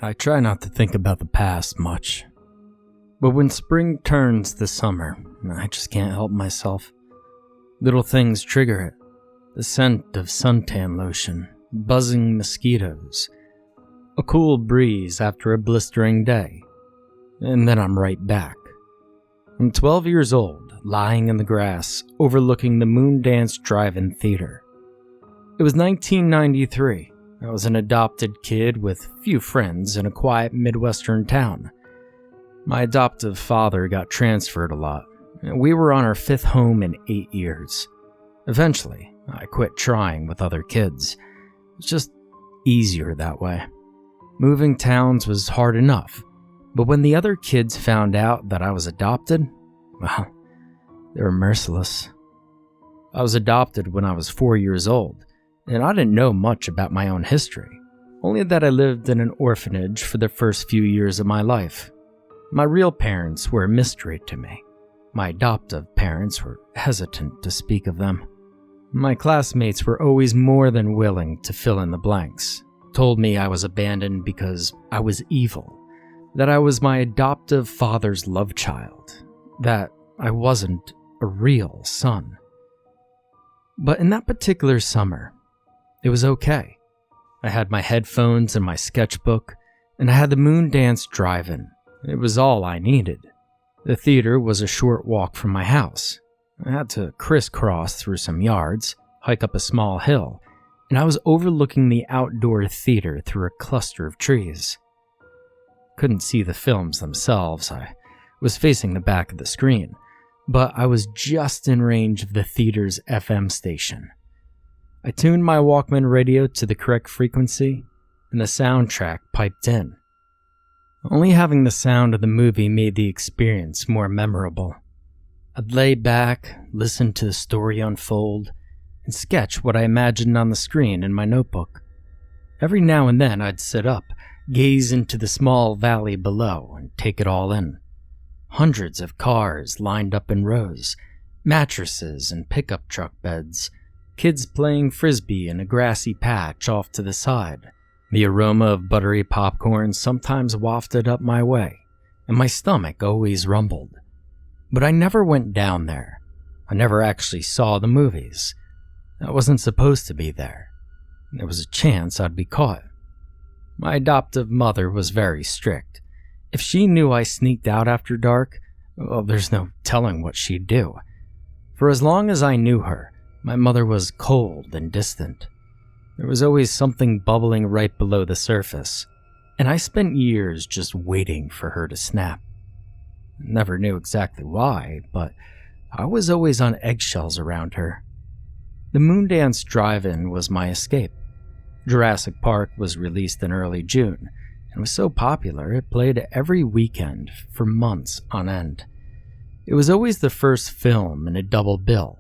I try not to think about the past much. But when spring turns to summer, I just can't help myself. Little things trigger it. The scent of suntan lotion, buzzing mosquitoes, a cool breeze after a blistering day, and then I'm right back. I'm 12 years old, lying in the grass, overlooking the Moondance Drive-In Theater. It was 1993. I was an adopted kid with few friends in a quiet Midwestern town. My adoptive father got transferred a lot. We were on our 5th home in 8 years. Eventually, I quit trying with other kids. It's just easier that way. Moving towns was hard enough, but when the other kids found out that I was adopted, well, they were merciless. I was adopted when I was 4 years old, and I didn't know much about my own history, only that I lived in an orphanage for the first few years of my life. My real parents were a mystery to me. My adoptive parents were hesitant to speak of them. My classmates were always more than willing to fill in the blanks, told me I was abandoned because I was evil, that I was my adoptive father's love child, that I wasn't a real son. But in that particular summer, it was okay. I had my headphones and my sketchbook, and I had the Moondance Drive-In. It was all I needed. The theater was a short walk from my house. I had to crisscross through some yards, hike up a small hill, and I was overlooking the outdoor theater through a cluster of trees. Couldn't see the films themselves. I was facing the back of the screen, but I was just in range of the theater's FM station. I tuned my Walkman radio to the correct frequency, and the soundtrack piped in. Only having the sound of the movie made the experience more memorable. I'd lay back, listen to the story unfold, and sketch what I imagined on the screen in my notebook. Every now and then I'd sit up, gaze into the small valley below, and take it all in. Hundreds of cars lined up in rows, mattresses and pickup truck beds, kids playing frisbee in a grassy patch off to the side. The aroma of buttery popcorn sometimes wafted up my way, and my stomach always rumbled. But I never went down there. I never actually saw the movies. I wasn't supposed to be there. There was a chance I'd be caught. My adoptive mother was very strict. If she knew I sneaked out after dark, well, there's no telling what she'd do. For as long as I knew her, my mother was cold and distant. There was always something bubbling right below the surface, and I spent years just waiting for her to snap. Never knew exactly why, but I was always on eggshells around her. The Moondance Drive-In was my escape. Jurassic Park was released in early June, and was so popular it played every weekend for months on end. It was always the first film in a double bill,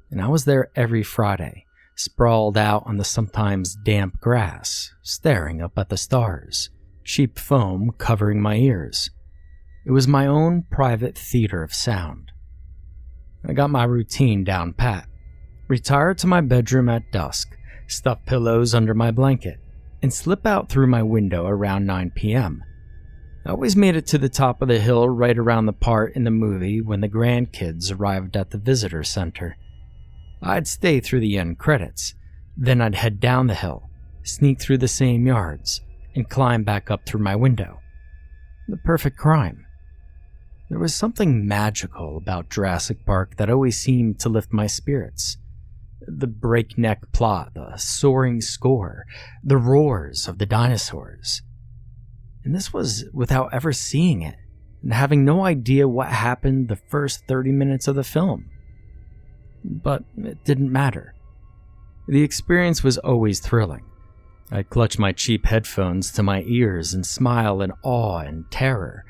and I was there every Friday, sprawled out on the sometimes damp grass, staring up at the stars, cheap foam covering my ears. It was my own private theater of sound. I got my routine down pat, retired to my bedroom at dusk, stuff pillows under my blanket, and slip out through my window around 9 p.m. I always made it to the top of the hill right around the part in the movie when the grandkids arrived at the visitor center. I'd stay through the end credits, then I'd head down the hill, sneak through the same yards, and climb back up through my window. The perfect crime. There was something magical about Jurassic Park that always seemed to lift my spirits. The breakneck plot, the soaring score, the roars of the dinosaurs. And this was without ever seeing it, and having no idea what happened the first 30 minutes of the film. But it didn't matter. The experience was always thrilling. I'd clutch my cheap headphones to my ears and smile in awe and terror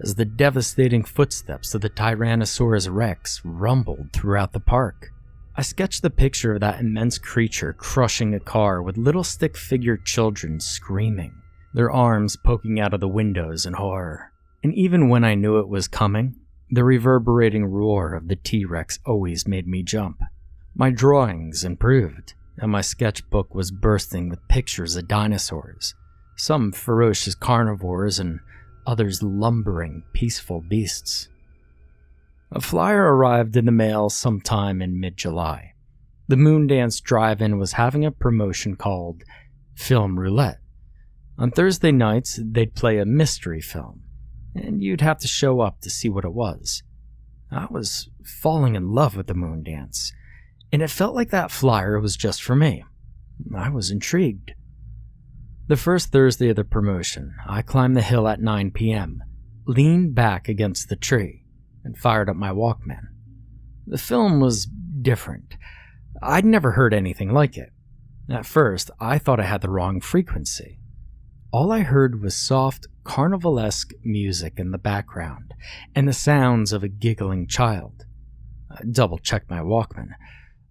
as the devastating footsteps of the Tyrannosaurus Rex rumbled throughout the park. I sketched the picture of that immense creature crushing a car with little stick-figured children screaming, their arms poking out of the windows in horror. And even when I knew it was coming, the reverberating roar of the T-Rex always made me jump. My drawings improved, and my sketchbook was bursting with pictures of dinosaurs, some ferocious carnivores and others lumbering, peaceful beasts. A flyer arrived in the mail sometime in mid-July. The Moondance Drive-In was having a promotion called Film Roulette. On Thursday nights, they'd play a mystery film, and you'd have to show up to see what it was. I was falling in love with the Moondance, and it felt like that flyer was just for me. I was intrigued. The first Thursday of the promotion, I climbed the hill at 9 p.m., leaned back against the tree, and fired up my Walkman. The film was different. I'd never heard anything like it. At first, I thought I had the wrong frequency. All I heard was soft, carnivalesque music in the background, and the sounds of a giggling child. I double-checked my Walkman.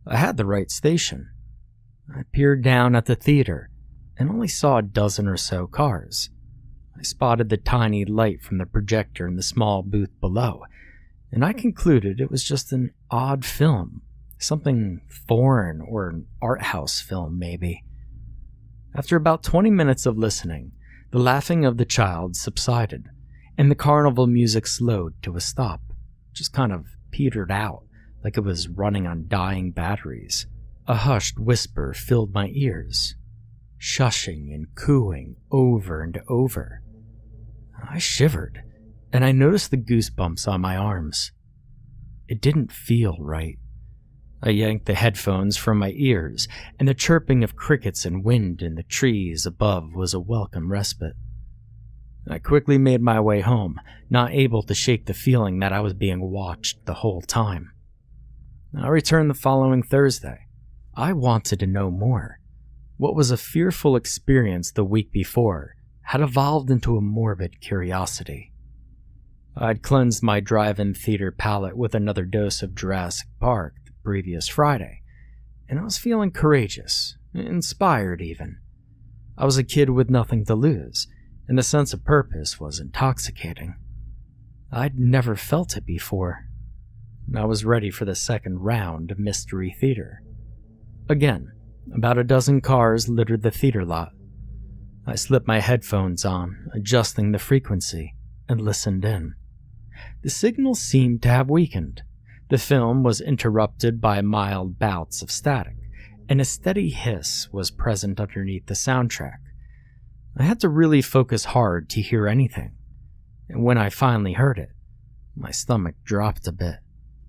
I had the right station. I peered down at the theater, and only saw a dozen or so cars. I spotted the tiny light from the projector in the small booth below, and I concluded it was just an odd film, something foreign or an art house film maybe. After about 20 minutes of listening, the laughing of the child subsided, and the carnival music slowed to a stop, just kind of petered out like it was running on dying batteries. A hushed whisper filled my ears, shushing and cooing over and over. I shivered, and I noticed the goosebumps on my arms. It didn't feel right. I yanked the headphones from my ears, and the chirping of crickets and wind in the trees above was a welcome respite. I quickly made my way home, not able to shake the feeling that I was being watched the whole time. I returned the following Thursday. I wanted to know more. What was a fearful experience the week before had evolved into a morbid curiosity. I'd cleansed my drive-in theater palate with another dose of Jurassic Park the previous Friday, and I was feeling courageous, inspired even. I was a kid with nothing to lose, and the sense of purpose was intoxicating. I'd never felt it before. I was ready for the second round of Mystery Theater. Again, about a dozen cars littered the theater lot. I slipped my headphones on, adjusting the frequency, and listened in. The signal seemed to have weakened. The film was interrupted by mild bouts of static, and a steady hiss was present underneath the soundtrack. I had to really focus hard to hear anything, and when I finally heard it, my stomach dropped a bit.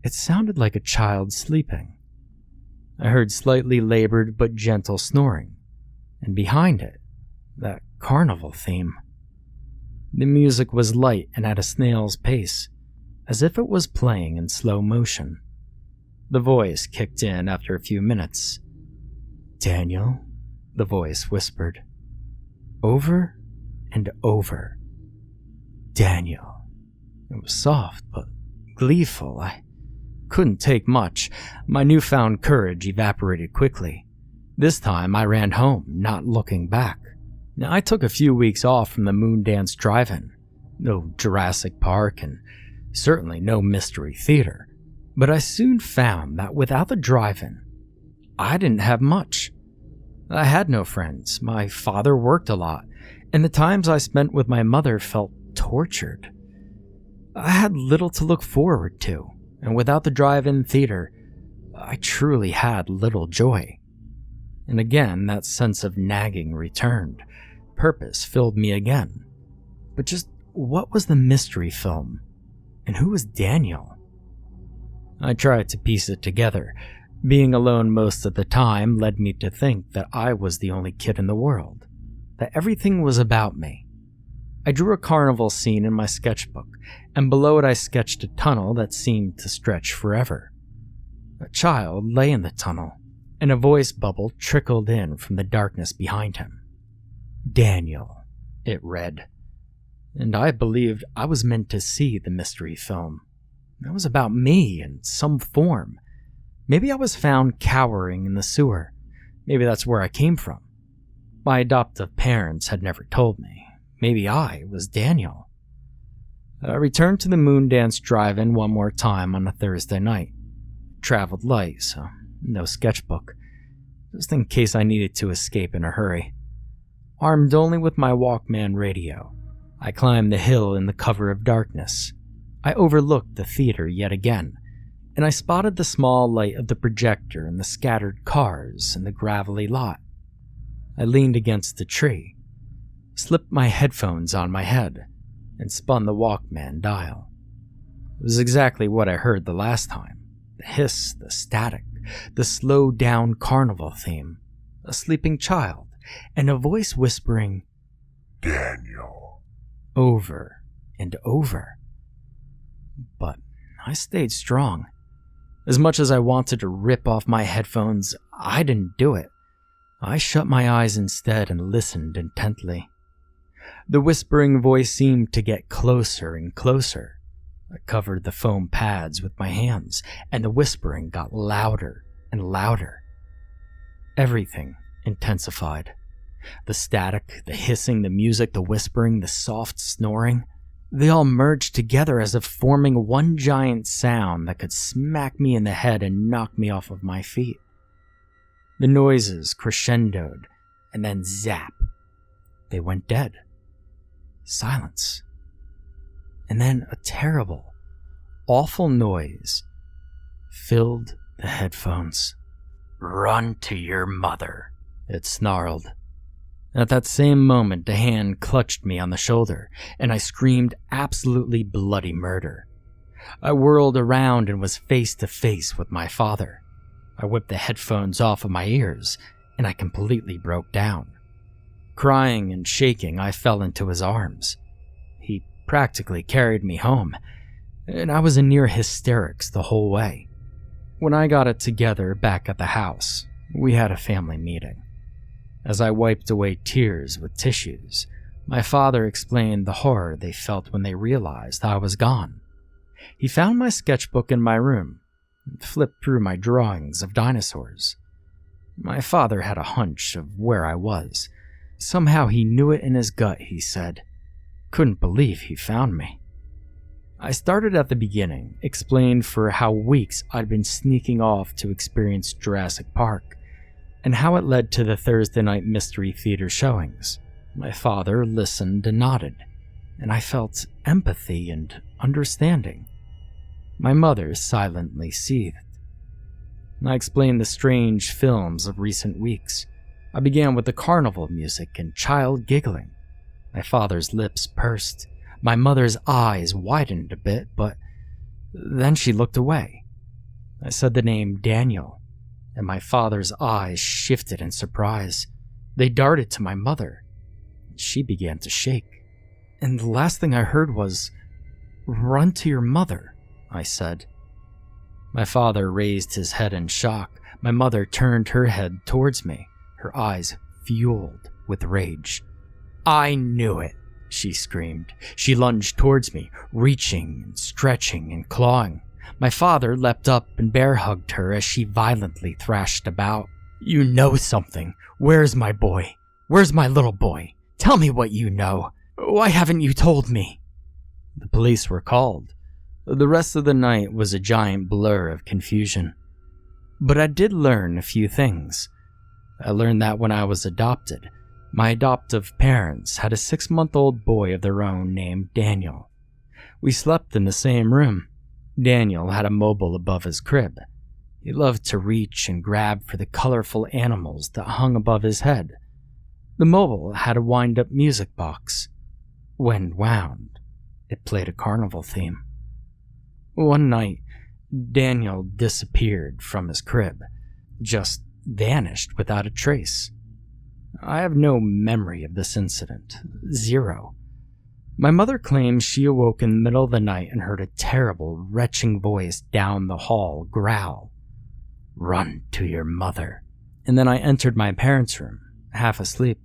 It sounded like a child sleeping. I heard slightly labored but gentle snoring, and behind it, that carnival theme. The music was light and at a snail's pace, as if it was playing in slow motion. The voice kicked in after a few minutes. "Daniel," the voice whispered. Over and over. "Daniel." It was soft but gleeful. I couldn't take much. My newfound courage evaporated quickly. This time I ran home, not looking back. Now, I took a few weeks off from the Moondance Drive-In. No Jurassic Park and certainly no Mystery Theater. But I soon found that without the drive-in, I didn't have much. I had no friends. My father worked a lot, and the times I spent with my mother felt tortured. I had little to look forward to, and without the drive-in theater, I truly had little joy. And again, that sense of nagging returned. Purpose filled me again. But just what was the mystery film? And who was Daniel? I tried to piece it together. Being alone most of the time led me to think that I was the only kid in the world, that everything was about me. I drew a carnival scene in my sketchbook, and below it I sketched a tunnel that seemed to stretch forever. A child lay in the tunnel, and a voice bubble trickled in from the darkness behind him. "Daniel," it read. And I believed I was meant to see the mystery film. It was about me in some form. Maybe I was found cowering in the sewer. Maybe that's where I came from. My adoptive parents had never told me. Maybe I was Daniel. I returned to the Moondance Drive-In one more time on a Thursday night. Traveled light, so no sketchbook, just in case I needed to escape in a hurry. Armed only with my Walkman radio, I climbed the hill in the cover of darkness. I overlooked the theater yet again, and I spotted the small light of the projector and the scattered cars in the gravelly lot. I leaned against the tree, slipped my headphones on my head, and spun the Walkman dial. It was exactly what I heard the last time. The hiss, the static, the slowed-down carnival theme, a sleeping child, and a voice whispering, "Daniel," over and over. But I stayed strong. As much as I wanted to rip off my headphones, I didn't do it. I shut my eyes instead and listened intently. The whispering voice seemed to get closer and closer. I covered the foam pads with my hands, and the whispering got louder and louder. Everything intensified. The static, the hissing, the music, the whispering, the soft snoring. They all merged together as if forming one giant sound that could smack me in the head and knock me off of my feet. The noises crescendoed, and then zap. They went dead. Silence. And then a terrible, awful noise filled the headphones. "Run to your mother," it snarled. At that same moment, a hand clutched me on the shoulder, and I screamed absolutely bloody murder. I whirled around and was face to face with my father. I whipped the headphones off of my ears, and I completely broke down. Crying and shaking, I fell into his arms. He practically carried me home, and I was in near hysterics the whole way. When I got it together back at the house, we had a family meeting. As I wiped away tears with tissues, my father explained the horror they felt when they realized I was gone. He found my sketchbook in my room and flipped through my drawings of dinosaurs. My father had a hunch of where I was. Somehow he knew it in his gut, he said. Couldn't believe he found me. I started at the beginning, explained for how weeks I'd been sneaking off to experience Jurassic Park, and how it led to the Thursday night Mystery Theater showings. My father listened and nodded, and I felt empathy and understanding. My mother silently seethed. I explained the strange films of recent weeks. I began with the carnival music and child giggling. My father's lips pursed. My mother's eyes widened a bit, but then she looked away. I said the name Daniel, and my father's eyes shifted in surprise. They darted to my mother. She began to shake. And the last thing I heard was, "Run to your mother," I said. My father raised his head in shock. My mother turned her head towards me, her eyes fueled with rage. "I knew it," she screamed. She lunged towards me, reaching and stretching and clawing. My father leapt up and bear-hugged her as she violently thrashed about. "You know something. Where's my boy? Where's my little boy? Tell me what you know. Why haven't you told me?" The police were called. The rest of the night was a giant blur of confusion. But I did learn a few things. I learned that when I was adopted, my adoptive parents had a 6-month-old boy of their own named Daniel. We slept in the same room. Daniel had a mobile above his crib. He loved to reach and grab for the colorful animals that hung above his head. The mobile had a wind-up music box. When wound, it played a carnival theme. One night, Daniel disappeared from his crib, just vanished without a trace. I have no memory of this incident. Zero. My mother claims she awoke in the middle of the night and heard a terrible, retching voice down the hall growl, "Run to your mother." And then I entered my parents' room, half asleep.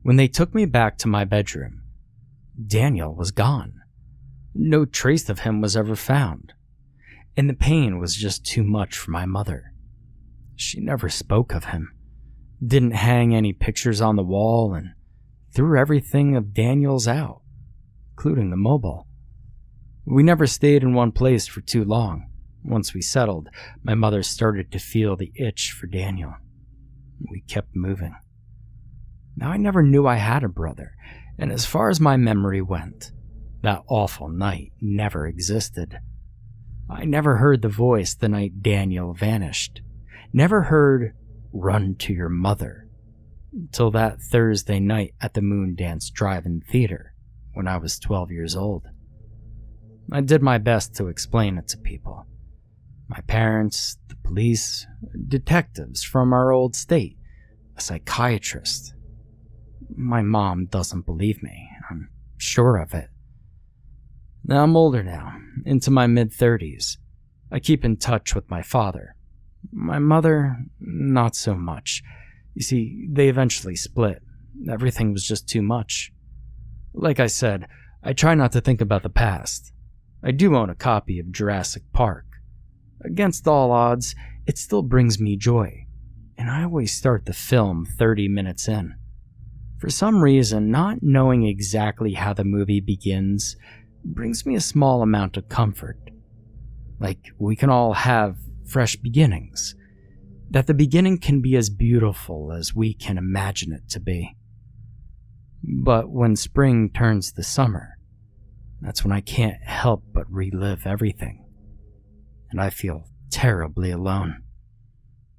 When they took me back to my bedroom, Daniel was gone. No trace of him was ever found, and the pain was just too much for my mother. She never spoke of him, didn't hang any pictures on the wall, and threw everything of Daniel's out, including the mobile. We never stayed in one place for too long. Once we settled, my mother started to feel the itch for Daniel. We kept moving. Now, I never knew I had a brother, and as far as my memory went, that awful night never existed. I never heard the voice the night Daniel vanished. Never heard, "Run to your mother," until that Thursday night at the Moondance Drive-In Theater when I was 12 years old. I did my best to explain it to people. My parents, the police, detectives from our old state, a psychiatrist. My mom doesn't believe me, I'm sure of it. Now I'm older now, into my mid-30s. I keep in touch with my father. My mother, not so much. You see, they eventually split. Everything was just too much. Like I said, I try not to think about the past. I do own a copy of Jurassic Park. Against all odds, it still brings me joy, and I always start the film 30 minutes in. For some reason, not knowing exactly how the movie begins brings me a small amount of comfort. Like we can all have fresh beginnings. That the beginning can be as beautiful as we can imagine it to be. But when spring turns to summer, that's when I can't help but relive everything. And I feel terribly alone.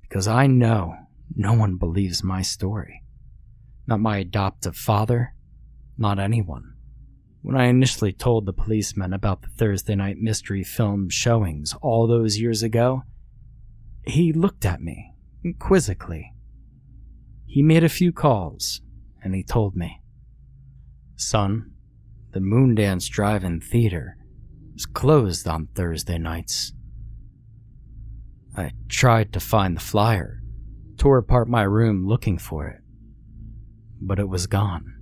Because I know no one believes my story. Not my adoptive father, not anyone. When I initially told the policeman about the Thursday night mystery film showings all those years ago, he looked at me quizzically. He made a few calls, and he told me, "Son, the Moondance Drive-In Theater is closed on Thursday nights." I tried to find the flyer, tore apart my room looking for it, but it was gone.